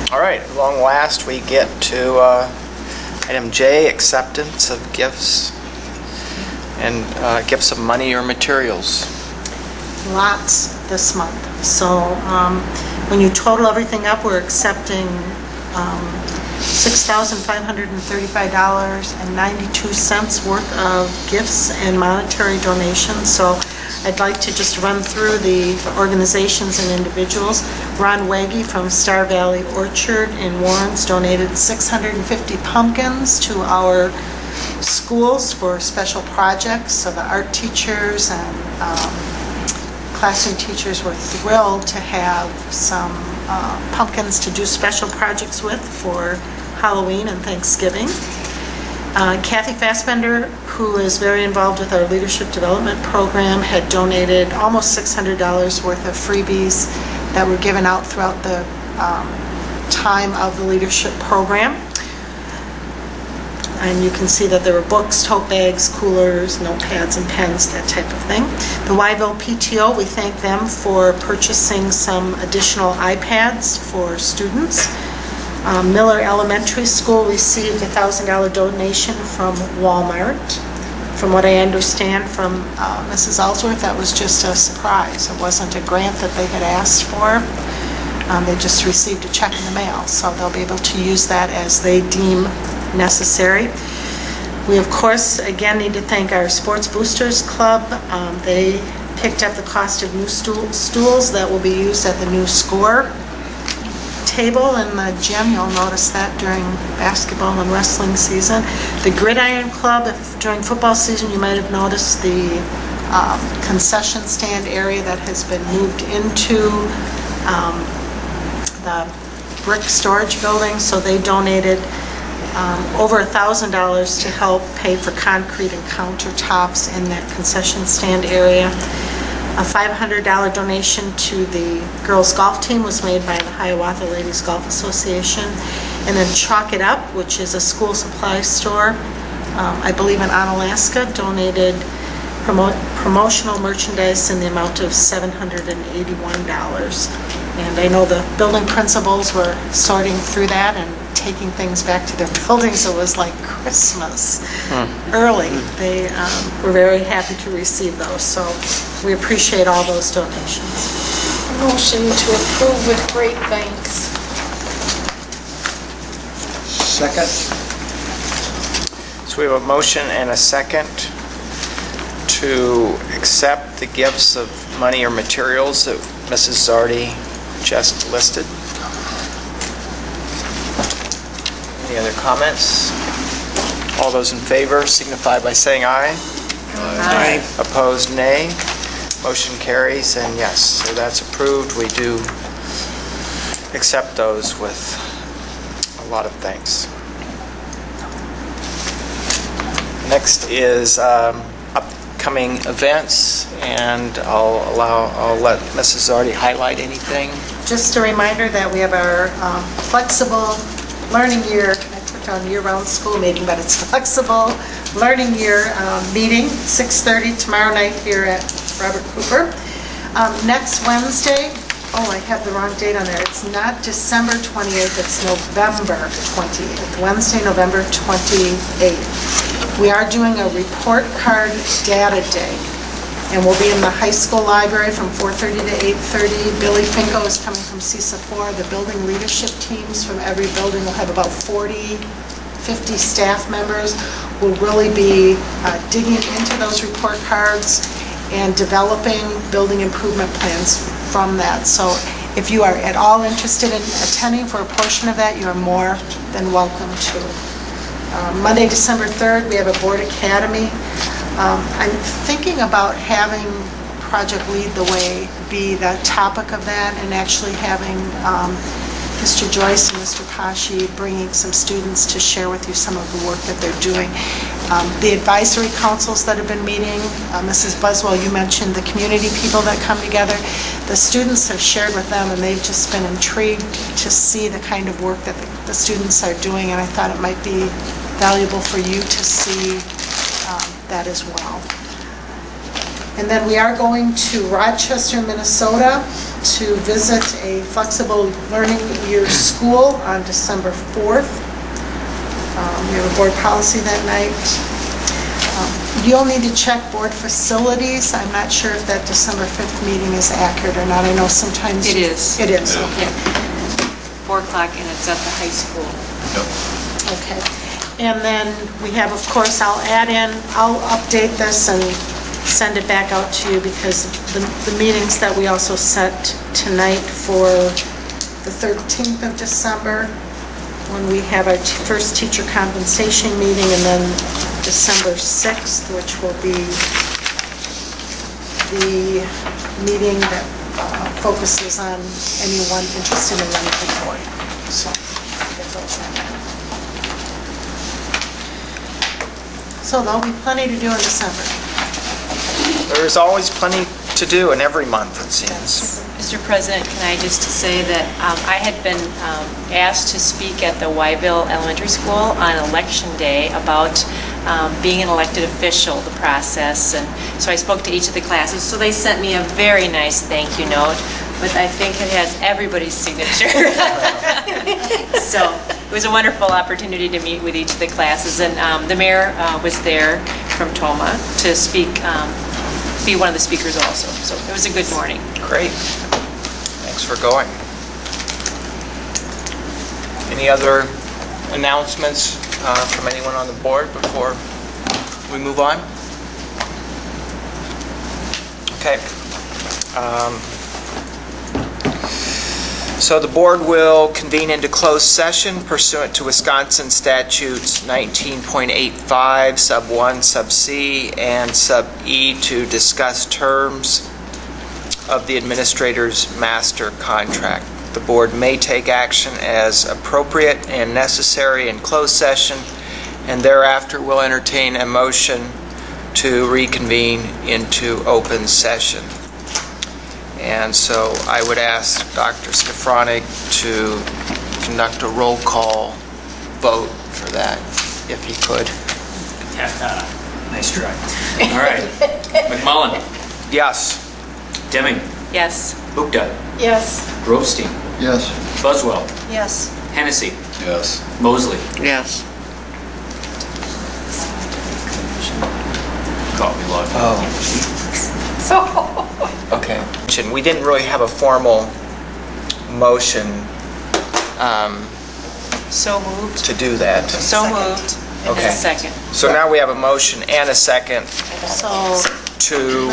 All right, at long last we get to item J, acceptance of gifts and gifts of money or materials. Lots this month. So when you total everything up, we're accepting $6,535.92 worth of gifts and monetary donations. So I'd like to just run through the organizations and individuals. Ron Waggy from Star Valley Orchard in Warrens donated 650 pumpkins to our schools for special projects. So the art teachers and classroom teachers were thrilled to have some pumpkins to do special projects with for Halloween and Thanksgiving. Kathy Fassbender, who is very involved with our leadership development program, had donated almost $600 worth of freebies that were given out throughout the time of the leadership program. And you can see that there were books, tote bags, coolers, notepads, and pens, that type of thing. The Wyville PTO, we thank them for purchasing some additional iPads for students. Miller Elementary School received a $1,000 donation from Walmart. From what I understand from Mrs. Ellsworth, that was just a surprise. It wasn't a grant that they had asked for. They just received a check in the mail, so they'll be able to use that as they deem necessary. We, of course, again need to thank our Sports Boosters Club. They picked up the cost of new stools that will be used at the new score table in the gym. You'll notice that during basketball and wrestling season. The Gridiron Club, during football season, you might have noticed the concession stand area that has been moved into the brick storage building, so they donated over $1,000 to help pay for concrete and countertops in that concession stand area. A $500 donation to the girls golf team was made by the Hiawatha Ladies Golf Association. And then Chalk It Up, which is a school supply store, I believe in Onalaska, donated promotional merchandise in the amount of $781. And I know the building principals were sorting through that and taking things back to their buildings. It was like Christmas early. They were very happy to receive those, so we appreciate all those donations. Motion to approve with great thanks. Second. So we have a motion and a second to accept the gifts of money or materials that Mrs. Zardi just listed. Any other comments? All those in favor signify by saying aye. Aye. Opposed, nay. Motion carries, and yes, so that's approved. We do accept those with a lot of thanks. Next is upcoming events, and I'll let Mrs. Zardi highlight anything. Just a reminder that we have our flexible learning year. I put down year-round school meeting, but it's flexible learning year meeting, 6:30 tomorrow night here at Robert Cooper. Next Wednesday, I have the wrong date on there. It's not December 28th, it's November 28th. Wednesday, November 28th. We are doing a report card data day, and we'll be in the high school library from 4:30 to 8:30. Billy Finko is coming from CISA 4. The building leadership teams from every building will have about 40, 50 staff members. We'll really be digging into those report cards and developing building improvement plans from that. So if you are at all interested in attending for a portion of that, you are more than welcome to. Monday, December 3rd, we have a board academy. I'm thinking about having Project Lead the Way be the topic of that, and actually having Mr. Joyce and Mr. Pashi bringing some students to share with you some of the work that they're doing. The advisory councils that have been meeting, Mrs. Buswell, you mentioned the community people that come together. The students have shared with them, and they've just been intrigued to see the kind of work that the students are doing, and I thought it might be valuable for you to see that as well. And then we are going to Rochester, Minnesota to visit a flexible learning year school on December 4th. We have a board policy that night. You'll need to check board facilities. I'm not sure if that December 5th meeting is accurate or not. I know sometimes... It is. It is, Yeah. okay. 4 o'clock, and it's at the high school. Okay. And then we have, of course, I'll update this and send it back out to you because the meetings that we also set tonight for the 13th of December, when we have our first teacher compensation meeting, and then December 6th, which will be the meeting that focuses on anyone interested in running for board. So, I'll get those on there. So there'll be plenty to do in December. There is always plenty to do in every month, it seems. Mr. President, can I just say that I had been asked to speak at the Wyville Elementary School on Election Day about being an elected official, the process, and so I spoke to each of the classes. So they sent me a very nice thank you note, but I think it has everybody's signature. So it was a wonderful opportunity to meet with each of the classes, and the mayor was there from Toma to speak, be one of the speakers also. So it was a good morning. Great. Thanks for going. Any other announcements from anyone on the board before we move on? Okay. So the board will convene into closed session pursuant to Wisconsin statutes 19.85, sub 1, sub C, and sub E to discuss terms of the administrator's master contract. The board may take action as appropriate and necessary in closed session, and thereafter will entertain a motion to reconvene into open session. And so I would ask Dr. Skafronik to conduct a roll call vote for that, if he could. Nice try. All right. McMullen. Yes. Deming. Yes. Bukta. Yes. Grovestein. Yes. Buswell. Yes. Hennessy. Yes. Mosley. Yes. Caught me locked. Okay. We didn't really have a formal motion So moved. to do that. So moved. And Okay. a second. So now we have a motion and a second So, to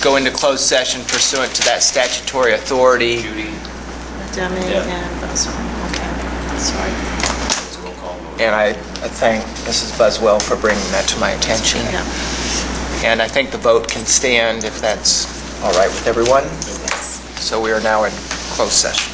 go into closed session pursuant to that statutory authority. Judy. Deming Yeah. and Buswell. Okay. Sorry. It's a roll call vote. And I thank Mrs. Buswell for bringing that to my attention. Yeah. And I think the vote can stand if that's all right with everyone. So we are now in closed session.